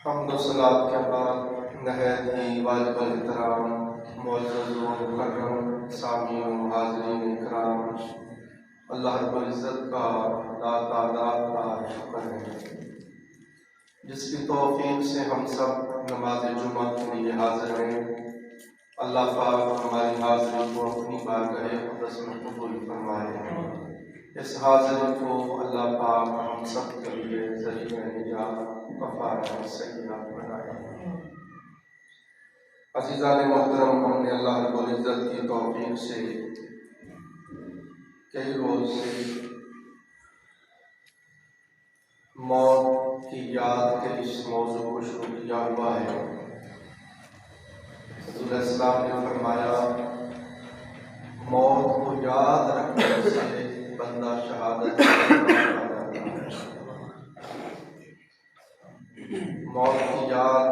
حمد و صلاۃ کے بعد نہایت ہی واجب الاحترام معزز و مکرم سامعین و حاضرین اکرام، اللہ رب العزت کا لاکھ شکر ہے جس کی توفیق سے ہم سب نماز جمعہ کے لیے حاضر ہیں۔ اللہ پاک ہماری حاضری کو اپنی بارگاہ اقدس میں قبول فرمائے۔ اس حاضری کو اللہ پاک ہم سب کے لیے ذریعہ نجات کفارہ سیئات بنائے۔ عزیزان محترم، ہم نے اللہ رب العزت کی توفیق سے کئی روز سے موت کی یاد کے اس موضوع کو شروع کیا ہوا ہے۔ حضور اسلام نے فرمایا، موت کو یاد رکھنے سے بندہ شہادت موت کی یاد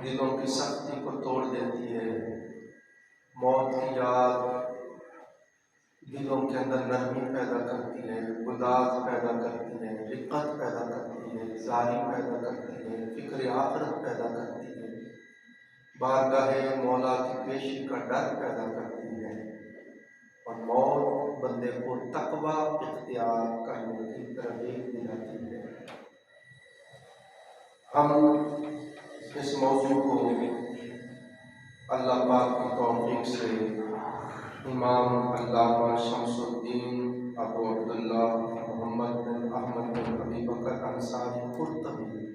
دلوں کی سختی کو توڑ دیتی ہے۔ موت کی یاد دلوں کے اندر نرمی پیدا کرتی ہے، گداز پیدا کرتی ہے، رقت پیدا کرتی ہے، زاری پیدا کرتی ہے، فکر آخرت پیدا کرتی ہے، بارگاہ مولا کی پیشی کا ڈر پیدا کرتی ہے، اور موت بندے کو تقوی اختیار کرنے کی ترغیب دلاتی ہے۔ ہم اس موضوع کو اللہ پاک کی توفیق سے امام علامہ شمس الدین ابو عبداللہ محمد بن احمد بن ابی بکر انصاری قرطبی،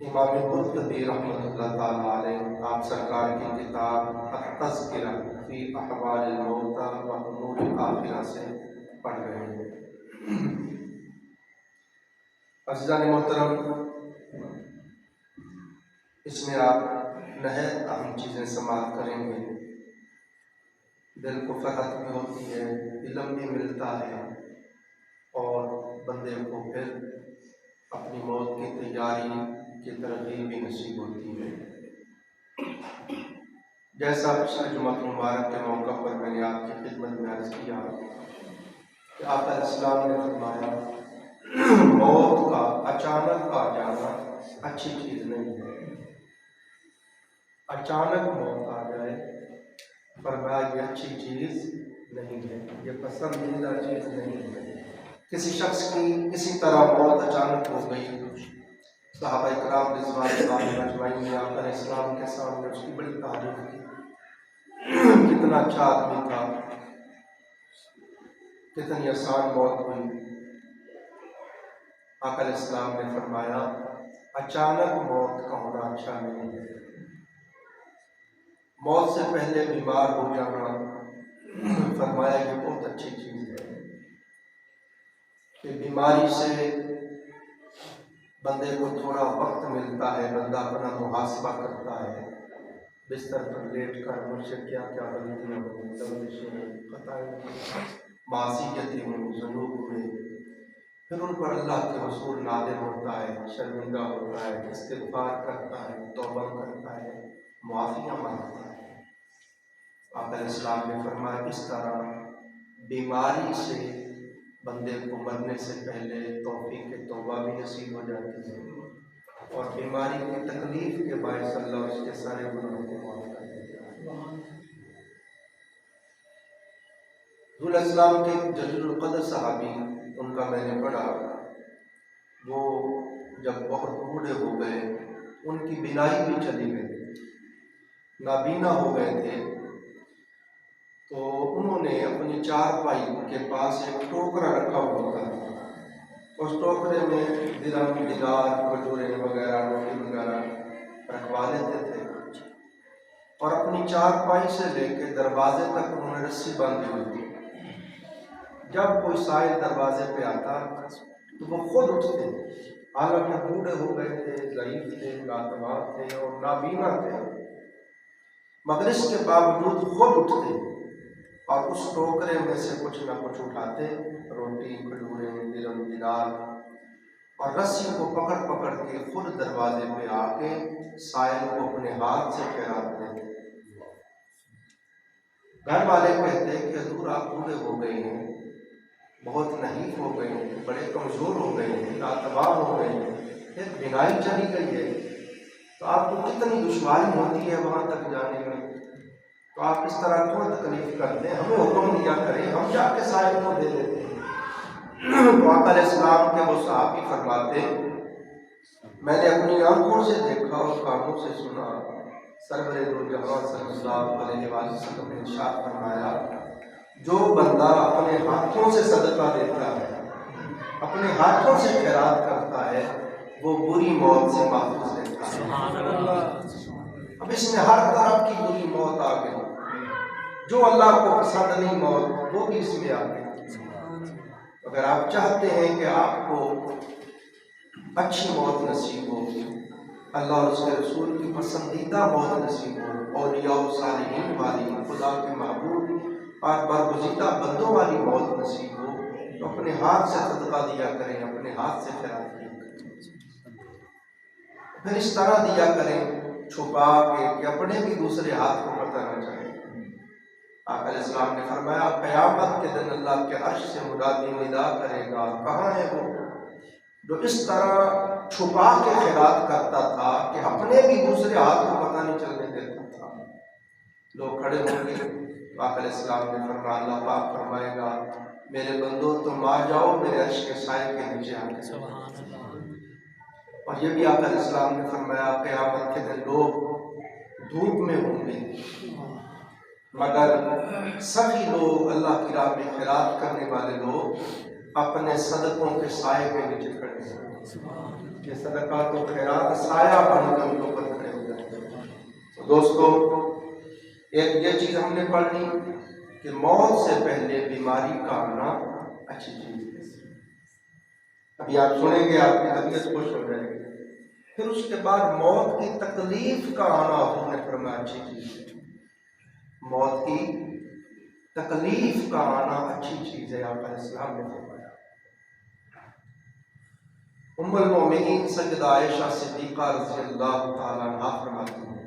امام قرطبی رحمۃ اللہ تعالیٰ علیہ، آپ سرکار کی کتاب التذکرہ فی احوال الموتیٰ و امور الآخرہ سے پڑھ رہے ہیں۔ عزیزان محترم، اس میں آپ نہایت اہم چیزیں سماعت کریں گے۔ دل کو فرحت بھی ہوتی ہے، علم بھی ملتا ہے، اور بندے کو پھر اپنی موت کی تیاری کی ترغیب بھی نصیب ہوتی ہے۔ جیسا پچھلے جمعہ مبارک کے موقع پر میں نے آپ کی خدمت میں عرض کیا کہ آقا علیہ السلام نے فرمایا، موت کا اچانک آ جانا اچھی چیز نہیں ہے۔ اچانک موت آ جائے، فرمایا یہ اچھی چیز نہیں ہے، یہ پسندیدہ چیز نہیں ہے۔ کسی شخص کی کسی طرح موت اچانک ہو گئی، صحابہ اکرام رضوان اللہ اجمعین نے آقا علیہ السلام کے سامنے اس کی بڑی تعریف کی، کتنا اچھا آدمی تھا، کتنی آسان موت ہوئی۔ آقا علیہ السلام نے فرمایا، اچانک موت کا ہونا اچھا نہیں ہے۔ موت سے پہلے بیمار ہو جانا، فرمایا یہ بہت اچھی چیز ہے کہ بیماری سے بندے کو تھوڑا وقت ملتا ہے، بندہ اپنا محاسبہ کرتا ہے، بستر پر لیٹ کر مجھ سے کیا کیا غلطیاں ہوئی، لغزشیں ہوئی، خطائیں ہوئی، معصیتیں ہوئی، ذنوب ہوئے، پھر ان پر اللہ کے حضور نادم ہوتا ہے، شرمندہ ہوتا ہے، استغفار کرتا ہے، توبہ کرتا ہے، معافیاں مانگتا ہے۔ آقا علیہ السلام نے فرمایا، اس طرح بیماری سے بندے کو مرنے سے پہلے توفیق توبہ بھی نصیب ہو جاتی ہے، اور بیماری کی تکلیف کے باعث اللہ اس کے سارے گناہوں کو معاف کر دیتا ہے۔ رسول اسلام کے جلیل القدر صحابی، ان کا میں نے پڑھا، وہ جب بہت بوڑھے ہو گئے، ان کی بینائی بھی چلی گئی، نابینا ہو گئے تھے، تو انہوں نے اپنی چارپائی کے پاس ایک ٹوکرا رکھا ہوا تھا، اس ٹوکرے میں درہم، دینار، کھجوریں وغیرہ، روٹی وغیرہ رکھوا لیتے تھے، اور اپنی چارپائی سے لے کے دروازے تک انہوں نے رسی باندھی ہوئی تھی۔ جب کوئی سائل دروازے پہ آتا تو وہ خود اٹھتے، حالانکہ بوڑھے ہو گئے تھے، ضعیف تھے، ناتوان تھے اور نابینا تھے، مگر اس کے باوجود خود اٹھتے اور اس ٹوکرے میں سے کچھ نہ کچھ اٹھاتے، روٹی، کھجوریں، درہم، دینار، اور رسی کو پکڑ پکڑ کے خود دروازے پہ آ کے سائل کو اپنے ہاتھ سے پھیراتے تھے۔ گھر والے کہتے کہ حضور آپ بوڑھے ہو گئے ہیں، بہت نحیف ہو گئے ہیں، بڑے کمزور ہو گئے ہیں، ناتوان ہو گئے ہیں، پھر بینائی چلی گئی ہے تو آپ کو کتنی دشواری ہوتی ہے وہاں تک جانے میں، تو آپ اس طرح کیوں تکلیف کرتے ہیں؟ ہمیں حکم دیا کریں، ہم جا کے صاحب کو دے دیتے ہیں۔ تو آقا علیہ السلام کے وہ صحابی فرماتے میں نے اپنی آنکھوں سے دیکھا اور کانوں سے سنا، سرور دو جہاں صلی اللہ علیہ وسلم نے ارشاد فرمایا جو بندہ اپنے ہاتھوں سے صدقہ دیتا ہے، اپنے ہاتھوں سے خیرات کرتا ہے، وہ بری موت سے محفوظ رہتا ہے۔ اب اس میں ہر طرح کی بری موت آ گئی، جو اللہ کو پسند نہیں موت وہ بھی اس میں آ گئی۔ اگر آپ چاہتے ہیں کہ آپ کو اچھی موت نصیب ہو، اللہ اور اس کے رسول کی پسندیدہ موت نصیب ہو، اولیاء و صالحین والی، خدا کے محبوب اور برگزیدہ بندوں والی موت نصیب ہو، تو اپنے ہاتھ سے صدقہ دیا کریں، اپنے ہاتھ سے خیرات کیا کریں، پھر اس طرح دیا کریں چھپا کے کہ اپنے بھی دوسرے ہاتھ کو پتہ نہ چلے۔ آقا علیہ السلام نے فرمایا قیامت کے دن اللہ کے عرش سے منادی ندا کرے گا، کہاں ہے وہ جو اس طرح چھپا کے خیرات کرتا تھا کہ اپنے بھی دوسرے ہاتھ کو پتہ نہیں چلنے دیتا تھا؟ لوگ کھڑے ہوں گے، آقا علیہ السلام نے فرمایا اللہ پاک فرمائے گا میرے بندو تم آ جاؤ میرے عرش کے سائے کے نیچے آ کے۔ اور یہ بھی آقا علیہ السلام نے فرمایا قیامت کے دن لوگ دھوپ میں ہوں گے، مگر سبھی لوگ اللہ کی راہ میں خیرات کرنے والے لوگ اپنے صدقوں کے سائے کے نیچے کھڑے ہیں۔ یہ صدقات و خیرات سایہ بن کے ان کے اوپر کھڑے ہو جاتے ہیں۔ دوستو ایک یہ چیز ہم نے پڑھی کہ موت سے پہلے بیماری کا آنا اچھی چیز ہے۔ ابھی آپ سنیں گے آپ کی طبیعت خوش ہو جائے گی، پھر اس کے بعد موت کی تکلیف کا آنا حضور نے فرمایا اچھی چیز ہے۔ موت کی تکلیف کا آنا اچھی چیز ہے، آقا علیہ السلام نے فرمایا۔ ام المومنین سیدہ عائشہ صدیقہ رضی اللہ تعالیٰ عنہا فرماتی ہیں،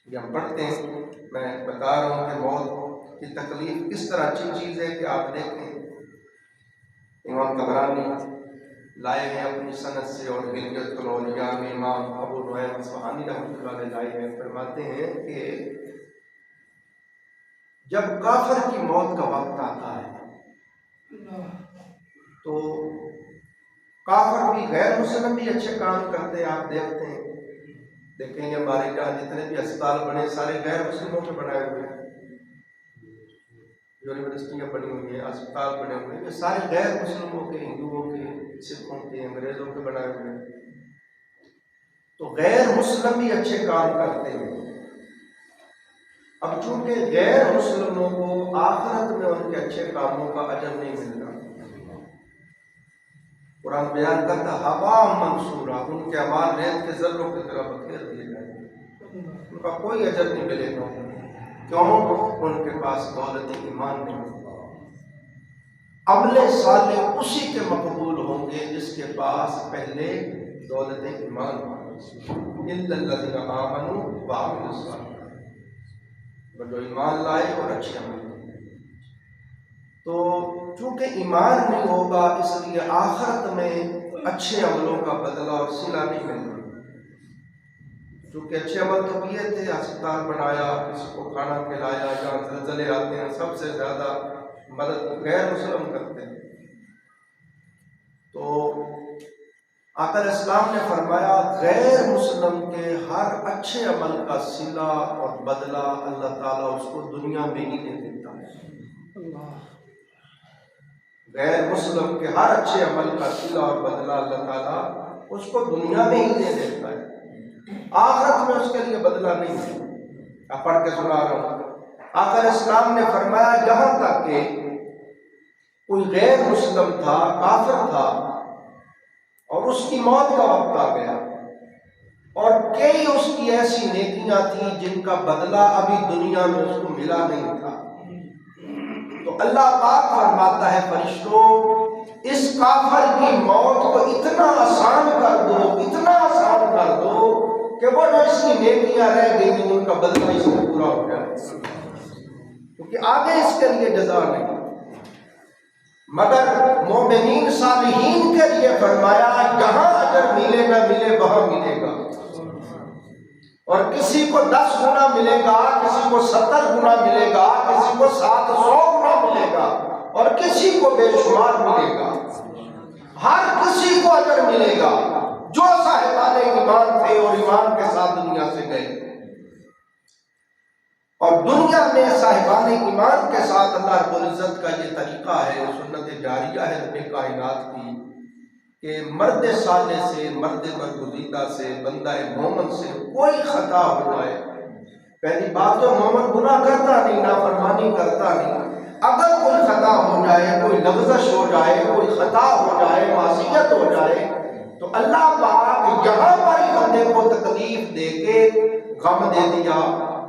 یہ ہم پڑھتے ہیں، میں بتا رہا ہوں کہ موت کی تکلیف کس طرح اچھی چیز ہے کہ آپ دیکھیں امام طبرانی لائے ہیں اپنی سند سے، اور ہلیۃ الاولیاء میں امام ابو نعیم اصفہانی رحمۃ اللہ علیہ لائے ہیں، فرماتے ہیں کہ جب کافر کی موت کا وقت آتا ہے تو کافر بھی غیر مسلم بھی اچھے کام کرتے ہیں۔ آپ دیکھتے ہیں، دیکھیں گے ہمارے یہاں جتنے بھی اسپتال بنے سارے غیر مسلموں کے بنائے ہوئے ہیں، یونیورسٹیاں بنی ہوئی ہیں، اسپتال بنے ہوئے ہیں، یہ سارے غیر مسلموں کے، ہندوؤں کے، سکھوں کے، انگریزوں کے بنائے ہوئے ہیں۔ تو غیر مسلم بھی اچھے کام کرتے ہیں۔ اب چونکہ غیر مسلموں کو آخرت میں ان کے اچھے کاموں کا اجر نہیں ملتا، قرآن بیان کرتا ہوا منصورہ، ان کے اعمال ریت کے ذروں کی طرح بکھیر دیے جائیں گے، ان کا کوئی اجر نہیں ملے گا۔ کیوں؟ ان کے پاس دولت ایمان نہیں، عمل صالح اسی کے مقبول ہوں گے جس کے پاس پہلے دولت ایمان ہو، الا الذین آمنوا وعملوا الصالحات، جو ایمان لائے اور اچھے عمل کرے۔ تو چونکہ ایمان نہیں ہوگا اس لیے آخرت میں اچھے عملوں کا بدلہ اور صلہ نہیں ملتا۔ چونکہ اچھے عمل تو کیے تھے، اسپتال بنایا، کسی کو کھانا کھلایا، جہاں زلزلے آتے ہیں سب سے زیادہ مدد غیر مسلم کرتے ہیں۔ تو آقا علیہ السلام نے فرمایا غیر مسلم کے ہر اچھے عمل کا صلہ اور بدلہ اللہ تعالیٰ اس کو دنیا میں ہی دے دیتا ہے۔ غیر مسلم کے ہر اچھے عمل کا صلہ اور بدلہ اللہ تعالیٰ اس کو دنیا میں ہی دے دیتا ہے، آخرت میں اس کے لیے بدلہ نہیں ہے۔ اب پڑھ کے سنا رہا ہوں، آقا علیہ السلام نے فرمایا یہاں تک کہ کوئی غیر مسلم تھا، کافر تھا، اور اس کی موت کا وقت آ گیا، اور کئی اس کی ایسی نیکیاں تھیں جن کا بدلہ ابھی دنیا میں اس کو ملا نہیں تھا، تو اللہ پاک فرماتا ہے فرشتوں اس کافر کی موت کو اتنا آسان کر دو، اتنا آسان کر دو کہ وہ جو اس کی نیکیاں رہ گئی ہیں ان کا بدلہ اس میں پورا ہو جائے، کیونکہ آگے اس کے لیے جزا نہیں۔ مگر مومنین صالحین کے لیے فرمایا یہاں اجر ملے نہ ملے وہاں ملے گا، اور کسی کو 10 گنا ملے گا، کسی کو 70 گنا ملے گا، کسی کو 700 گنا ملے گا، اور کسی کو بے شمار ملے گا۔ ہر کسی کو اجر ملے گا جو صاحبان ایمان تھے اور ایمان کے ساتھ دنیا سے گئے۔ اور دنیا میں صاحبان ایمان کے ساتھ اللہ رب العزت کا یہ طریقہ ہے، سنت جاریہ ہے رب کائنات کی، کہ مرد صالح سے، مرد برگزیدہ سے، بندہ مومن سے کوئی خطا ہو جائے، پہلی بات تو مومن گناہ کرتا نہیں، نافرمانی کرتا نہیں، اگر کوئی خطا ہو جائے، کوئی لغزش ہو جائے، کوئی خطا ہو جائے، معصیت ہو جائے، تو اللہ پاک یہاں پر ہی بندے کو تکلیف دے کے غم دے دیا،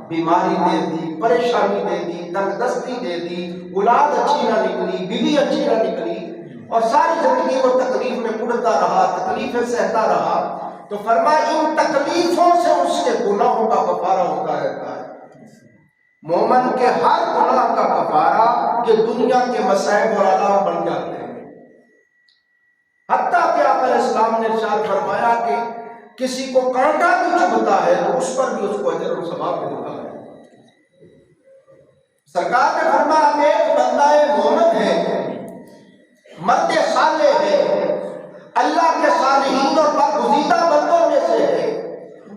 بیماری دے دی، پریشانی دے دی، تنگ دستی دے دی، اولاد اچھی نہ نکلی، بیوی اچھی نہ نکلی، اور ساری زندگی وہ تکلیف میں پڑتا رہا، تکلیفیں سہتا رہا، تو فرمایا ان تکلیفوں سے اس کے گناہوں کا کفارہ ہوتا رہتا ہے۔ مومن کے ہر گناہ کا کفارہ یہ دنیا کے مصائب اور آلام بن جاتے ہیں، حتیٰ کہ آقا علیہ السلام نے ارشاد فرمایا کہ کسی کو کانٹا بھی چبھتا ہے تو اس پر بھی اس کو اجر و ثواب ملتا ہے۔ سرکار نے فرمایا ایک بندہ مومن ہے، مرد صالح ہے، اللہ کے صالحین اور برگزیدہ بندوں میں سے ہے،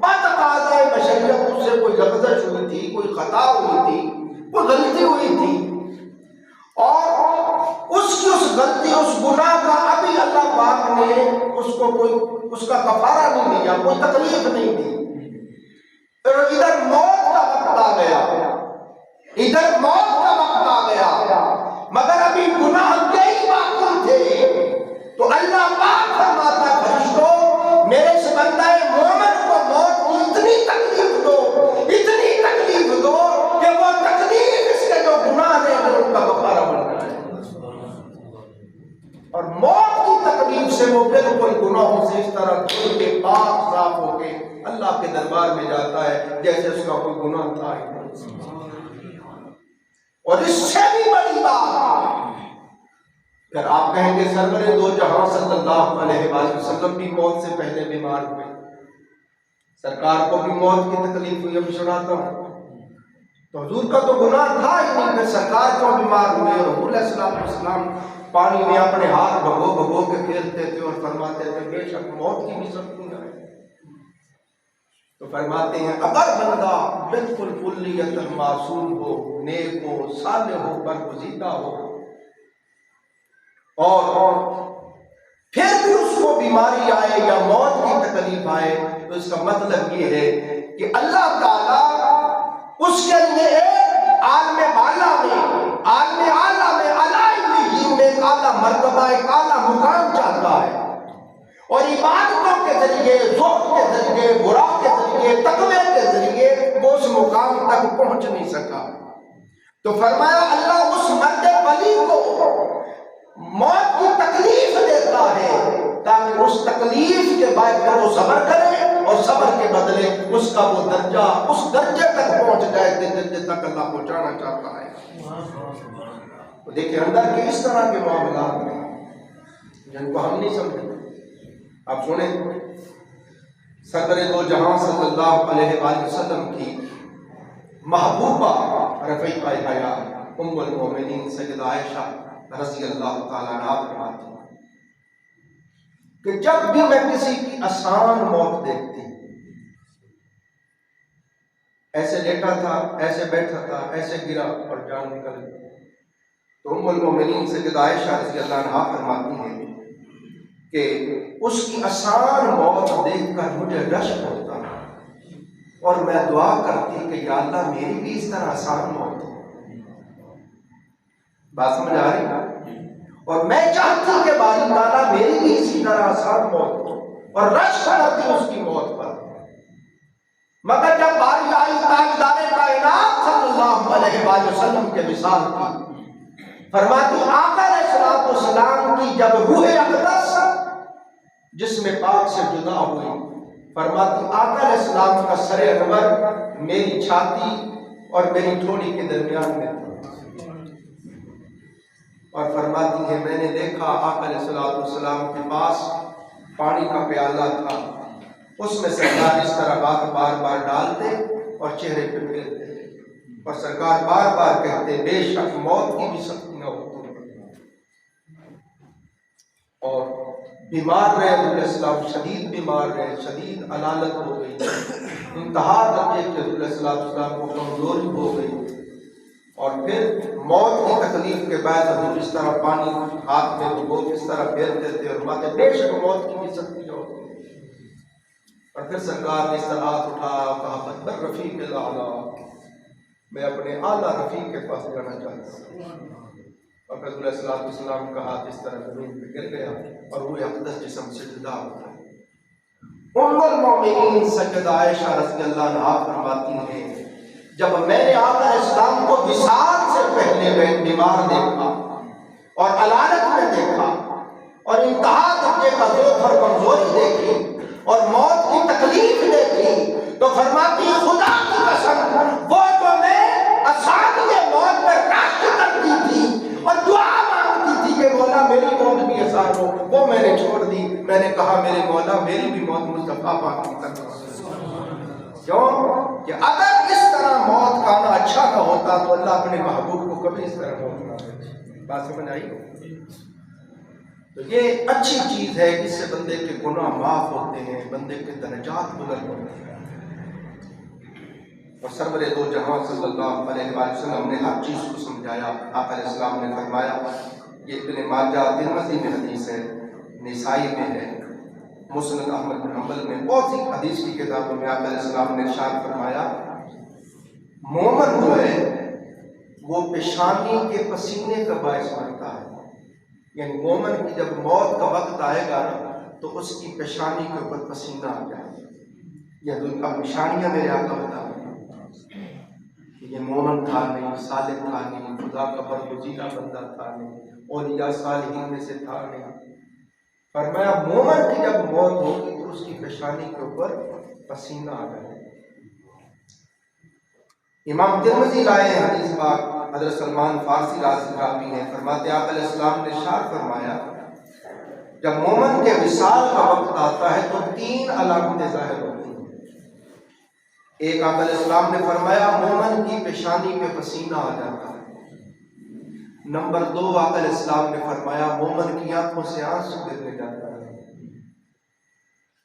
بتقاضۂ بشریت اس سے کوئی لغزش ہوئی تھی، کوئی خطا ہوئی تھی، کوئی غلطی ہوئی تھی، اور اس کی اس غلطی، اس گناہ کا ابھی اللہ پاک نے اس کو کوئی اس کا کفارہ نہیں دیا، کوئی تکلیف نہیں دی، پھر ادھر موت کا وقت آ گیا، ادھر موت کا وقت آ گیا، مگر ابھی گناہ کئی باقی تھے، تو اللہ پاک فرماتا فرشتوں میرے اس بندہ مومن کو موت کی اتنی تکلیف دو، اتنی تکلیف دو کہ وہ تکلیف اس کے جو گناہ ہیں ان کا کفارہ بن جائے، اور موت کی تکلیف سے وہ بالکل گناہوں سے اس طرح دھل کے پاک صاف ہو کے اللہ کے دربار میں جاتا ہے جیسے اس کا کوئی گناہ تھا ہی نہیں۔ اور اس سے بھی بڑی بات، اگر آپ کہیں گے سرور دو جہاں صلی اللہ علیہ وآلہ وسلم بھی موت سے پہلے بیمار ہوئے، سرکار کو بھی موت کی تکلیف ہوئی، اب سناتا ہوں، تو حضور کا تو گناہ تھا ہی نہیں، پھر سرکار کیوں بیمار ہوئے؟ اور حضور علیہ السلام پانی میں اپنے ہاتھ بھگو بھگو کے کھیلتے تھے اور فرماتے تھے بے شک موت کی بھی سکون ہے۔ تو فرماتے ہیں اگر بندہ بالکل کلیۃ معصوم ہو، نیک ہو، صالح ہو، برگزیدہ ہو، اور پھر بھی اس کو بیماری آئے یا موت کی تکلیف آئے، تو اس کا مطلب یہ ہے کہ اللہ تعالیٰ اس کے لیے ایک عالم بالا میں، عالم اعلیٰ میں، میں ایک اعلیٰ مرتبہ، ایک اعلیٰ مقام چاہتا ہے، اور عبادتوں کے ذریعے، ذوق کے ذریعے، براق کے ذریعے، تقوی کے ذریعے وہ اس مقام تک پہنچ نہیں سکا، تو فرمایا اللہ اس مرد ولی کو موت کی تکلیف دیتا ہے تاکہ اس تکلیف کے بعد وہ صبر کرے، اور صبر کے بدلے اس کا وہ درجہ اس درجے تک پہنچ جائے جس درجے تک اللہ پہنچانا چاہتا ہے۔ دیکھیں اندر کے اس طرح کے معاملات میں جن کو ہم نہیں سمجھتے، آپ سنیں صدر دو جہاں صلی اللہ علیہ وآلہ وسلم کی محبوبہ رفیقہ حیات ام المومنین سیدہ عائشہ رضی اللہ تعالیٰ عنہا فرماتی کہ جب بھی میں کسی کی آسان موت دیکھتی، ایسے لیٹا تھا، ایسے بیٹھا تھا، ایسے گرا اور جان نکل گئی، تو ام المومنین سیدہ عائشہ رضی اللہ عنہا فرماتی ہیں کہ اس کی آسان موت دیکھ کر مجھے رشک ہوتا اور میں دعا کرتی کہ یا اللہ میری بھی اس طرح آسان موت ہو۔ بات سمجھ آ رہی؟ اور میں چاہتی کہ باری تعالیٰ میری بھی اسی طرح آسان موت ہو، اور رشک کرتی اس کی موت پر، مگر جب باری آئی تاجدار کائنات صلی اللہ علیہ وآلہ وسلم کے وصال کی، فرماتی آقا علیہ السلام کی جب روح اقدس جسم پاک سے جدا ہوئی، فرماتی آقا علیہ السلام کا سر انور میری چھاتی اور میری ٹھوڑی کے درمیان میں تھا، اور فرماتی ہے میں نے دیکھا آقا علیہ السلام کے پاس پانی کا پیالہ تھا، اس میں سرکار اس طرح بات بار بار ڈالتے اور چہرے پہ پھیرتے، اور سرکار بار بار کہتے بے شک موت کی بھی سختی نہ ہوتی۔ اور بیمار رہے حضور السلام، شدید بیمار رہے، شدید علالت ہو گئی، انتہا درجے کے حضور السلام کو کمزوری ہو گئی، اور پھر موت کی تکلیف کے بعد حضور اس طرح پانی ہاتھ میں ڈبو اس طرح پھیرتے تھے اور فرماتے بے شک موت کی بھی سختی ہوتی۔ اور پھر سرکار نے اس طرح ہاتھ اٹھا، کہا بر رفیق الاعلی، میں اپنے اعلیٰ رفیق کے پاس جانا چاہتا ہوں۔ اور حضور علیہ السلام کا ہاتھ اس طرح زمین پہ گر گیا اور روح اقدس جسم سے جدا ہوتا ہے۔ ام المومنین سیدہ عائشہ رضی اللہ عنہا فرماتی ہیں جب میں نے آقا علیہ السلام کو وصال سے پہلے میں بیمار دیکھا اور علالت میں دیکھا اور انتہا درجے کا ضعف اور کمزوری دیکھی اور موت کی تکلیف دیکھی تو فرماتی خدا کی قسم وہ تو میں اصحاب موت پر رشک کرتی تھی اور دعا مانگتی تھی کہ مولا میری موت بھی آسان ہو، وہ میں نے چھوڑ دی۔ میں نے کہا میرے مولا میری بھی موت مصطفیٰ پاک کی طرف سے، کیوں کہ اگر اس طرح موت کا آنا اچھا نہ ہوتا تو اللہ اپنے محبوب کو کبھی اس طرح موت نہ دیتا۔ بات سمجھ آئی؟ تو یہ اچھی چیز ہے، اس سے بندے کے گناہ معاف ہوتے ہیں، بندے کے درجات بلند ہوتے ہیں۔ اور سرور دو جہاں صلی اللہ علیہ وسلم نے ہر چیز کو سمجھایا۔ آقا علیہ السلام نے فرمایا، یہ ابن ماجہ ترمذی میں حدیث ہے، نسائی میں ہے، مسند احمد بن حنبل میں، بہت سی حدیث کی کتابوں میں آقا علیہ السلام نے ارشاد فرمایا مومن جو ہے وہ پیشانی کے پسینے کا باعث بنتا ہے، یعنی مومن کی جب موت کا وقت آئے گا تو اس کی پیشانی کے اوپر پسینہ آ جائے گا۔ یہ اب نشانیاں میرے آقا بتا رہے ہیں، یہ مومن تھا نہیں، صالح تھا نہیں، خدا کا برگزیدہ بندہ تھا نہیں، اولیاء صالحین میں سے تھا نہیں۔ فرمایا مومن کی جب موت ہوگی تو اس کی پیشانی کے اوپر پسینہ آ جائے گا۔ امام ترمذی لائے حدیث پاک، حضرت سلمان فارسی راوی ہیں، فرماتے آقا علیہ السلام نے ارشاد فرمایا جب مومن کے وصال کا وقت آتا ہے تو 3 علامتیں ظاہر ہوتی ہیں۔ ایک آقا علیہ السلام نے فرمایا مومن کی پیشانی پہ پسینہ آ جاتا ہے۔ نمبر 2 آقا علیہ السلام نے فرمایا مومن کی آنکھوں سے آنسو گرنے جاتا ہے۔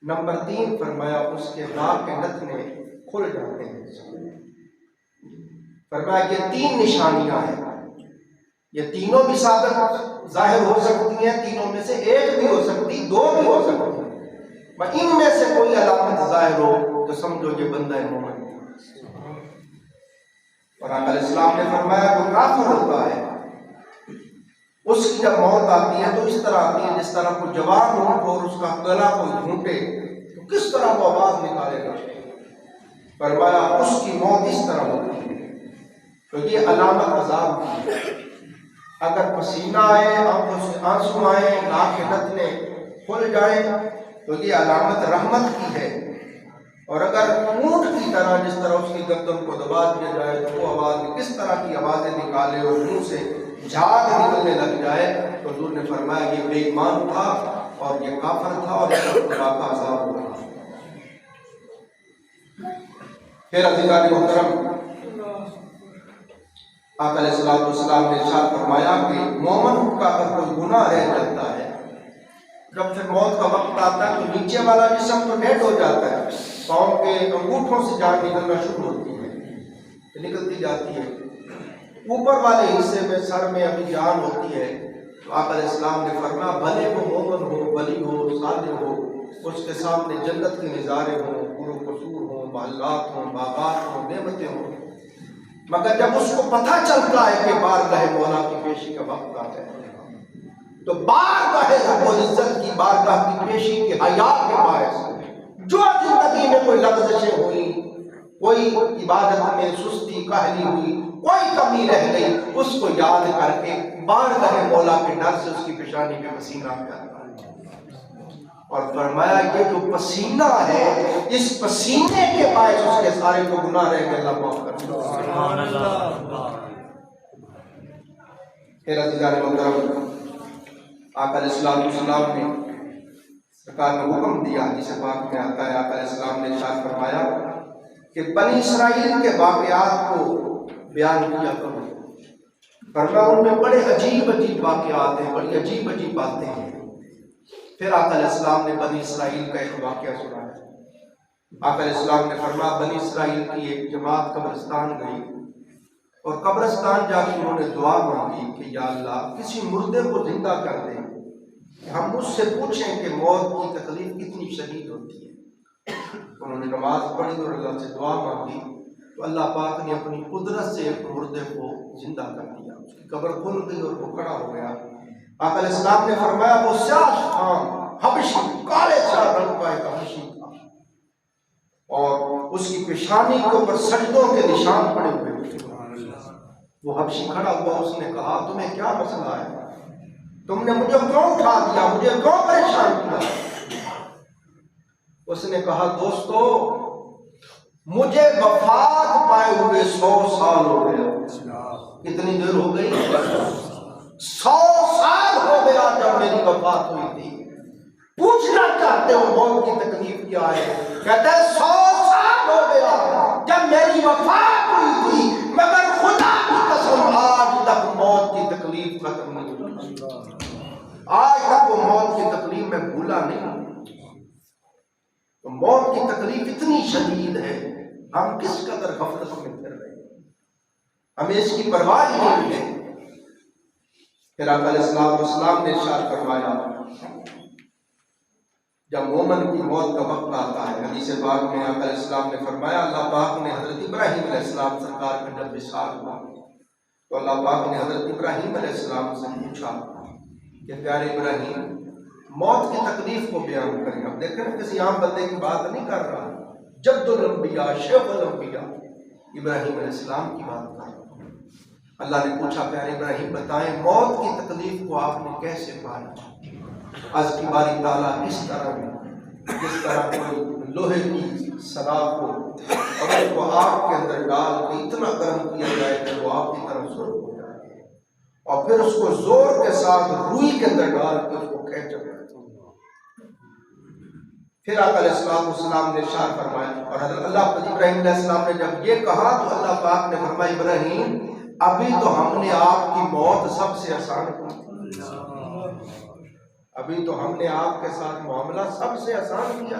نمبر 3 فرمایا اس کے ناک کے نتنے کھل جاتے ہیں۔ فرمایا یہ 3 نشانیاں ہیں، یہ تینوں بھی ثابت ظاہر ہو سکتی ہیں، تینوں میں سے ایک بھی ہو سکتی، 2 بھی ہو سکتی ہیں، ان میں سے کوئی علامت ظاہر ہو تو سمجھو یہ بندہ مومن ہے۔ اور آقا علیہ السلام نے فرمایا وہ کافر ہوتا ہے، اس کی جب موت آتی ہے تو اس طرح آتی ہے جس طرح کوئی جوان اونٹ اور اس کا گلا کوئی ڈھونڈے تو کس طرح وہ آواز نکالے گا۔ فرمایا اس کی موت اس طرح ہوتی ہے۔ تو یہ علامت عذاب کی ہے، اگر پسینہ آئے، آنکھوں سے آنسو آئے، ناک کے نتنے کھل جائیں تو یہ علامت رحمت کی ہے، اور اگر اونٹ کی طرح جس طرح اس کی گردن کو دبا دیا جائے تو وہ آواز کس طرح کی آوازیں نکالے اور منہ سے جھاگ نکلنے لگ جائے تو حضور نے فرمایا یہ بے ایمان تھا اور یہ کافر تھا اور اس پر خدا کا عذاب ہوا۔ پھر عزیزان محترم آقا علیہ السلام نے ارشاد فرمایا کہ مومن کا اگر کوئی گناہ رہ جاتا ہے، جب پھر موت کا وقت آتا ہے تو نیچے والا جسم تو ڈیڈ ہو جاتا ہے، پاؤں کے انگوٹھوں سے جان نکلنا شروع ہوتی ہے، نکلتی جاتی ہے، اوپر والے حصے میں سر میں ابھی جان ہوتی ہے۔ تو آقا علیہ السلام نے فرمایا بھلے وہ مومن ہو، ولی ہو، صالح ہو، اس کے سامنے جنت کے نظارے ہوں، پور و قصور ہوں، محلات ہوں، باغات ہوں، نعمتیں ہوں، مگر جب اس کو پتہ چلتا ہے کہ بارگاہ مولا کی پیشی کا وقت آ ہے تو بارگاہ رب العزت کی بارگاہ کی پیشی کے حیا کے باعث جو زندگی میں کوئی لغزشیں ہوئی، کوئی عبادت میں سستی کاہلی ہوئی، کوئی کمی رہ گئی، اس کو یاد کر کے بارگاہ مولا کے ڈر سے اس کی پیشانی پہ پسینہ آتا ہے۔ اور فرمایا یہ جو پسینہ ہے اس پسینے کے باعث اس کے سارے جو گناہ رہ گئے اللہ معاف کر دے۔ سبحان اللہ۔ پھر عزیزان محترم آقا علیہ السلام نے سرکار نے حکم دیا، حدیث پاک میں آتا ہے، آقا علیہ السلام نے ارشاد فرمایا کہ بنی اسرائیل کے واقعات کو بیان کیا کرو، فرمایا ان میں بڑے عجیب عجیب واقعات ہیں، بڑی عجیب عجیب باتیں ہیں۔ پھر آقا علیہ السلام نے بنی اسرائیل کا ایک واقعہ سنایا۔ آقا علیہ السلام نے فرمایا بنی اسرائیل کی ایک جماعت قبرستان گئی اور قبرستان جا کے انہوں نے دعا مانگی کہ یا اللہ کسی مردے کو زندہ کر دیں کہ ہم مجھ سے پوچھیں کہ موت کی تکلیف کتنی شدید ہوتی ہے۔ انہوں نے نماز پڑھی اور اللہ سے دعا مانگی تو اللہ پاک نے اپنی قدرت سے ایک مردے کو زندہ کر دیا، اس کی قبر کھل گئی اور وہ کھڑا ہو گیا۔ آقا علیہ السلام نے فرمایا وہ سیاہ خان حبشی، کالے سیاہ رنگ کا ایک حبشی تھا اور اس کی پیشانی کے اوپر سجدوں کے نشان پڑے ہوئے تھے۔ وہ حبشی کھڑا ہوا، اس نے کہا تمہیں کیا مسئلہ ہے؟ تم نے مجھے کیوں اٹھا دیا؟ مجھے کیوں پریشان کیا؟ اس نے کہا دوستو مجھے وفات پائے ہوئے 100 سال ہو گئے۔ کتنی دیر ہو گئی؟ 100 سال ہو گیا جب میری وفات ہوئی تھی۔ پوچھنا چاہتے ہو موت کی تکلیف کیا ہے؟ کہتے ہیں 100 سال ہو گیا جب میری وفات ہوئی تھی، مگر خدا کی قسم آج تک موت کی تکلیف ختم نہیں ہوئی۔ آج تک وہ موت کی تکلیف میں بھولا نہیں۔ تو موت کی تکلیف اتنی شدید ہے، ہم کس قدر غفلت میں پھر رہے ہیں، ہمیں اس کی پرواہ ہی نہیں ہے۔ پھر آقا علیہ السلام نے ارشاد فرمایا جب مومن کی موت کا وقت آتا ہے، حدیث پاک میں آقا علیہ السلام نے فرمایا اللہ پاک نے حضرت ابراہیم علیہ السلام سرکار کا جب وصال ہوا تو اللہ پاک نے حضرت ابراہیم علیہ السلام سے پوچھا کہ پیارے ابراہیم موت کی تکلیف کو بیان کریں۔ اب دیکھیں نا کسی عام بندے کی بات نہیں کر رہا، جد الانبیاء شیخ الانبیاء ابراہیم علیہ السلام کی بات کر رہا۔ اللہ نے پوچھا پیارے ابراہیم بتائیں موت کی تکلیف کو آپ نے کیسے پایا؟ آج کی باری تعالیٰ اس طرح میں جس طرح کوئی لوہے کی سلاخ کو اور اس کو آگ کے اندر ڈال کے اتنا گرم کیا جائے کہ وہ آگ کی طرف سرخ ہو جائے اور پھر اس کو زور کے ساتھ روئی کے اندر ڈال کے اس کو کھینچا جائے۔ پھر آقا علیہ السلام نے ارشاد فرمایا اور حضرت اللہ ابراہیم علیہ السلام نے جب یہ کہا تو اللہ پاک نے فرمایا ابراہیم ابھی تو ہم نے آپ کی موت سب سے آسان کی، ابھی تو ہم نے آپ کے ساتھ معاملہ سب سے آسان کیا،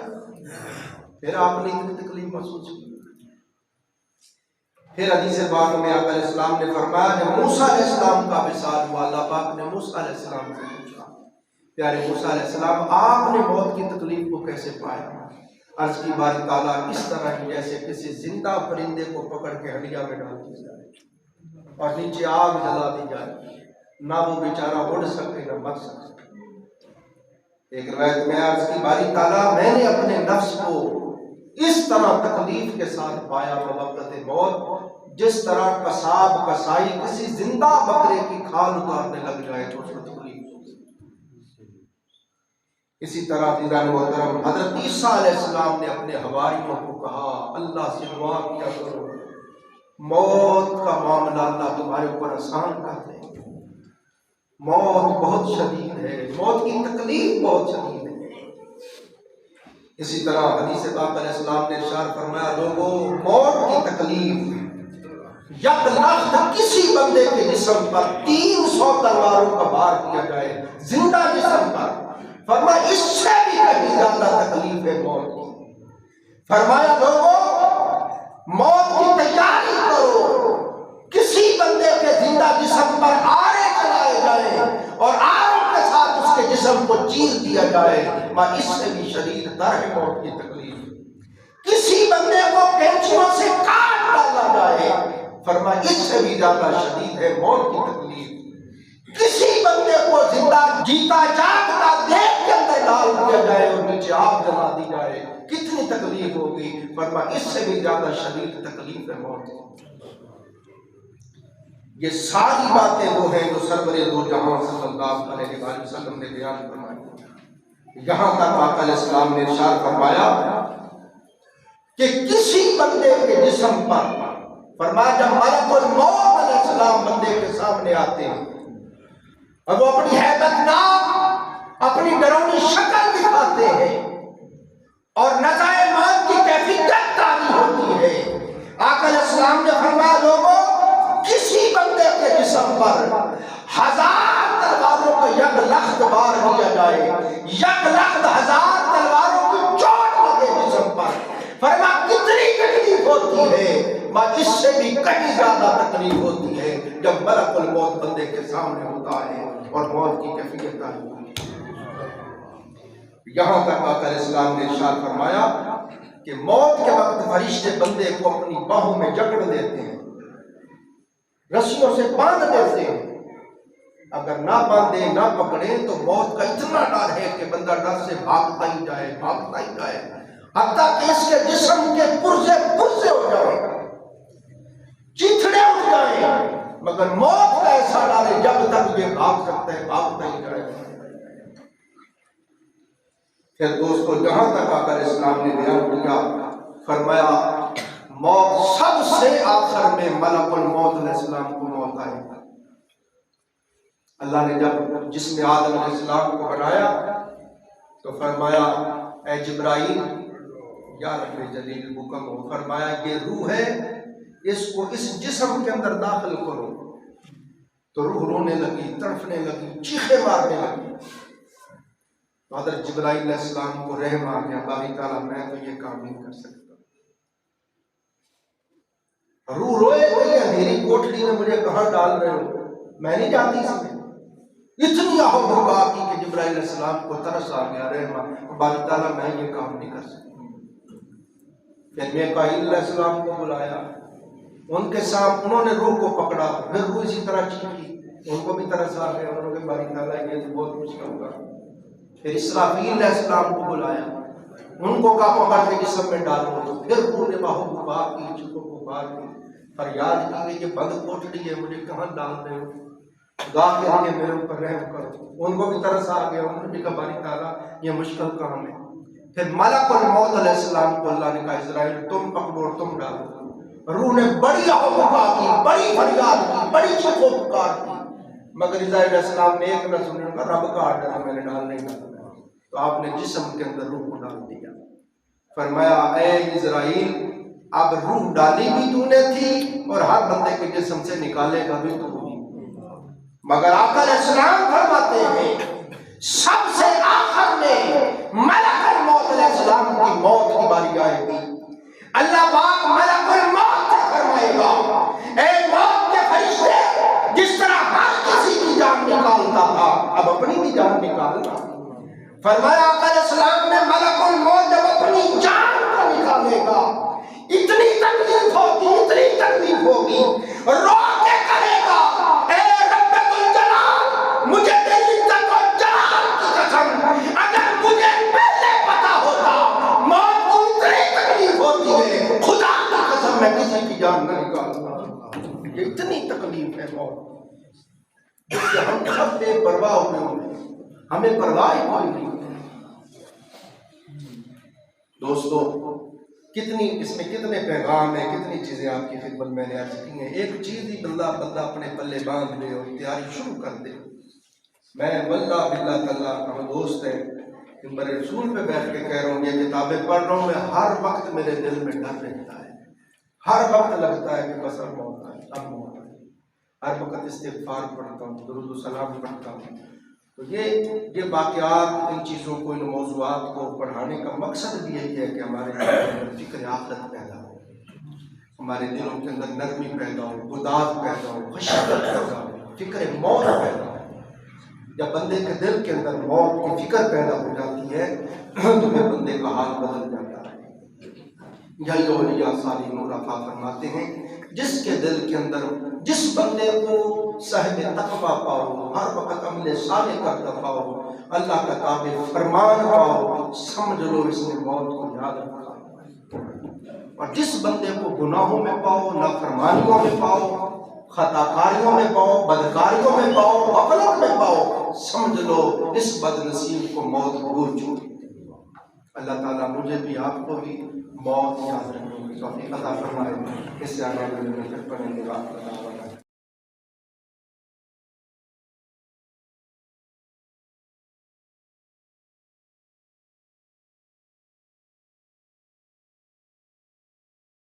پھر آپ نے اتنی تکلیف محسوس کی۔ پھر حدیث پاک میں آقا علیہ السلام نے فرمایا جب موسیٰ علیہ السلام کا وصال ہوا اللہ پاک نے موسیٰ علیہ السلام سے پوچھا پیارے موسیٰ علیہ السلام آپ نے موت کی تکلیف کو کیسے پایا؟ عرض کی باری تعالیٰ اس طرح کی جیسے کسی زندہ پرندے کو پکڑ کے ہڈیا میں ڈال دی جائے اور نیچے آگ جلا دی جائے، نہ وہ بیچارہ اڑ سکے نہ مر سکے۔ ایک روایت میں عرض کی باری تعالیٰ میں نے اپنے نفس کو اس طرح تکلیف کے ساتھ پایا بوقت موت جس طرح قصاب قصائی کسی زندہ بکرے کی کھال اتارنے لگ جائے تو اس کو تکلیف۔ اسی طرح عزیزان محترم حضرت عیسیٰ علیہ السلام نے اپنے حواریوں کو کہا اللہ سے دعا کیا کرو موت کا معاملہ اللہ تمہارے اوپر آسان کر دے، موت بہت شدید ہے، موت کی تکلیف بہت شدید ہے۔ اسی طرح حدیث پاک علیہ السلام نے ارشاد فرمایا لوگوں موت کی تکلیف یک لخت کسی بندے کے جسم پر 300 تلواروں کا بار کیا جائے زندہ جسم پر، فرمایا اس سے بھی کہیں زیادہ تکلیف ہے موت کی۔ فرمایا لوگوں موت کی تیاری کرو، کسی بندے کے زندہ جسم پر آرے چلائے جائیں اور آروں کے ساتھ اس کے جسم کو چیر دیا جائے، ماں اس سے بھی شدید تر ہے موت کی تکلیف۔ کسی بندے کو کینچیوں سے کاٹ ڈالا جائے، فرمایا اس سے بھی زیادہ شدید ہے موت کی تکلیف۔ کسی بندے کو زندہ جیتا جاگتا دیکھ کے اندر ڈال دیا جائے اور نیچے آگ جلا دی جائے، کتنی تکلیف ہوگی، فرمایا اس سے بھی زیادہ شدید تکلیف ہے موت۔ یہ ساری باتیں وہ ہیں جو سرور دو جہاں صلی اللہ علیہ وآلہ وسلم نے بیان فرمائی۔ یہاں تک آقا علیہ السلام نے ارشاد فرمایا کہ کسی بندے کے جسم پر، فرمایا جب ملک الموت علیہ السلام بندے کے سامنے آتے ہیں اور وہ اپنی ہیبت ناک اپنی ڈراؤنی شکل دکھاتے ہیں اور نزائے موت کی کیفیت طاری ہوتی ہے۔ آقا علیہ السلام نے فرمایا لوگوں کسی بندے کے جسم پر 1000 تلواروں کو یک لخت بار کیا جائے، یک لخت 1000 تلواروں کی چوٹ لگے جسم پر، فرمایا کتنی تکلیف ہوتی ہے، اس سے بھی کہیں زیادہ تکلیف ہوتی ہے جب ملک الموت بندے کے سامنے ہوتا ہے اور موت کی کیفیت طاری ہوتی ہے۔ یہاں تک آقا علیہ السلام نے ارشاد فرمایا کہ موت کے وقت فرشتے بندے کو اپنی باہوں میں جکڑ لیتے ہیں، رسیوں سے باندھ دیتے ہیں، اگر نہ باندھے نہ پکڑے تو موت کا اتنا ڈر ہے کہ بندہ ڈر سے بھاگتا ہی جائے، حتیٰ کہ اس کے جسم کے پرزے ہو جائے، چیتھڑے اٹھ جائیں، مگر موت کا ایسا ڈر ہے جب تک یہ بھاگ سکتا ہے بھاگتا ہی جائے۔ پھر دوستو جہاں تک آقا علیہ السلام نے بیان کیا، فرمایا موت سب سے آخر میں ملک الموت علیہ السلام کو موت آئے گا۔ اللہ نے جب جسم آدم علیہ السلام کو بنایا تو فرمایا اے جبرائیل یا رب جلیل حکم ہو، فرمایا یہ روح ہے، اس کو اس جسم کے اندر داخل کرو، تو روح رونے لگی، تڑپنے لگی، چیخیں مارنے لگی۔ تو حضرت جبرائیل علیہ السلام کو رحم آ گیا، باری تعالیٰ میں تو یہ کام نہیں کر سکتا، روح روئے تو یہ اندھیری کوٹڑی میں مجھے کہاں ڈال رہے ہو، میں نہیں جاتی اس میں۔ اتنی آہو بھکا کی کہ جبرائیل علیہ السلام کو ترس آ گیا، رحم، باری تعالیٰ میں یہ کام نہیں کر سکتا۔ پھر میکائیل علیہ السلام کو بلایا، ان کے ساتھ انہوں نے روح کو پکڑا، پھر روح اسی طرح چیخی، ان کو بھی ترس آ گیا، انہوں نے باری تعالیٰ یہ تو بہت مشکل ہوگا۔ پھر اسرافیل علیہ السلام کو بلایا، ان کو کہا پکڑ کے جسم میں ڈالو، تو پھر روح نے باہو پکار کی، چکو پکار کی، فریاد کی کہ یہ بند کوٹڑی ہے، مجھے کہاں ڈال رہے ہو، گاہ کے لیے میرے اوپر رحم کرو۔ ان کو بھی ترس آ گیا، انہوں نے بھی کہا باری تعالیٰ یہ مشکل کام ہے۔ پھر ملک الموت علیہ السلام کو اللہ نے کہا اسرائیل تم پکڑو اور تم ڈالو۔ روح نے بڑی آہو بھکا کی، بڑی فریاد کی، بڑی چیخو پکار کی، مگر اسرائیل علیہ السلام نے ایک نہ سننے کا، رب کا آرڈر ہے، میں نے ڈال نہیں ڈالا۔ تو آپ نے جسم کے اندر روح کو ڈال دیا، فرمایا اے اسرائیل اب روح ڈالی بھی تو نے تھی اور ہر بندے کے جسم سے نکالے گا بھی تو ہی۔ مگر آقا علیہ السلام فرماتے ہیں سب سے آخر میں ملک الموت علیہ السلام کی موت کی باری آئے گی، اللہ پاک ملک الموت سے فرمائے گا اے موت کے فرشتے، جس طرح ہر کسی کی جان نکالتا تھا اب اپنی بھی جان نکالنا۔ فرمایا آقا علیہ السلام نے ملک الموت جب اپنی جان کو نکالے گا اتنی تکلیف ہوگی، رو کے کہے گا اے رب الجلال مجھے تیری عزت اور جلال کی قسم اگر مجھے پہلے پتا ہوتا موت کو اتنی تکلیف ہوتی ہے، خدا کی قسم میں کسی کی جان نہ نکالتا۔ یہ اتنی تکلیف ہے موت، جس سے ہم سب بے پرواہ ہوئے ہیں، ہمیں پرواہ ہی کوئی نہیں۔ دوستو کتنی اس میں کتنے پیغام ہیں، کتنی چیزیں آپ کی خدمت میں نے عرض کی ہیں۔ ایک چیز ہی بندہ اپنے پلے باندھ لے اور تیاری شروع کر دے۔ میں واللہ باللہ تعالیٰ ہم دوست ہیں، میرے رسول پہ بیٹھ کے کہہ رہا ہوں، یہ کتابیں پڑھ رہا ہوں، میں ہر وقت میرے دل میں ڈر رہتا ہے، ہر وقت لگتا ہے کہ بس اب موت آئے، اب موت آئے۔ ہر وقت استغفار پڑھتا ہوں، درود و سلام پڑھتا ہوں۔ تو یہ واقعات، ان چیزوں کو، ان موضوعات کو پڑھانے کا مقصد بھی یہی ہے کہ ہمارے دلوں کے اندر فکر آخرت پیدا ہو، ہمارے دلوں کے اندر نرمی پیدا ہو، گداز پیدا ہو، خشیت پیدا ہو، فکر موت پیدا ہو۔ جب بندے کے دل کے اندر موت کی فکر پیدا ہو جاتی ہے تو پھر بندے کا حال بدل جاتا ہے۔ یہی اولیاء صالحین عرفاء فرماتے ہیں جس کے دل کے اندر، جس بندے کو صاحب تقویٰ پاؤ، ہر وقت عمل صالح کرتا پاؤ، اللہ کا تابع فرمان پاؤ، سمجھ لو اس نے موت کو یاد رکھا۔ اور جس بندے کو گناہوں میں پاؤ، نافرمانیوں میں پاؤ، خطا کاریوں میں پاؤ، بدکاریوں میں پاؤ، غفلت میں پاؤ، سمجھ لو اس بد نصیب کو موت بھول چکی۔ اللہ تعالیٰ مجھے بھی آپ کو بھی موت یاد رکھنے کی توفیق عطا فرمائے۔ اس سے آگے پھر پڑھیں گے۔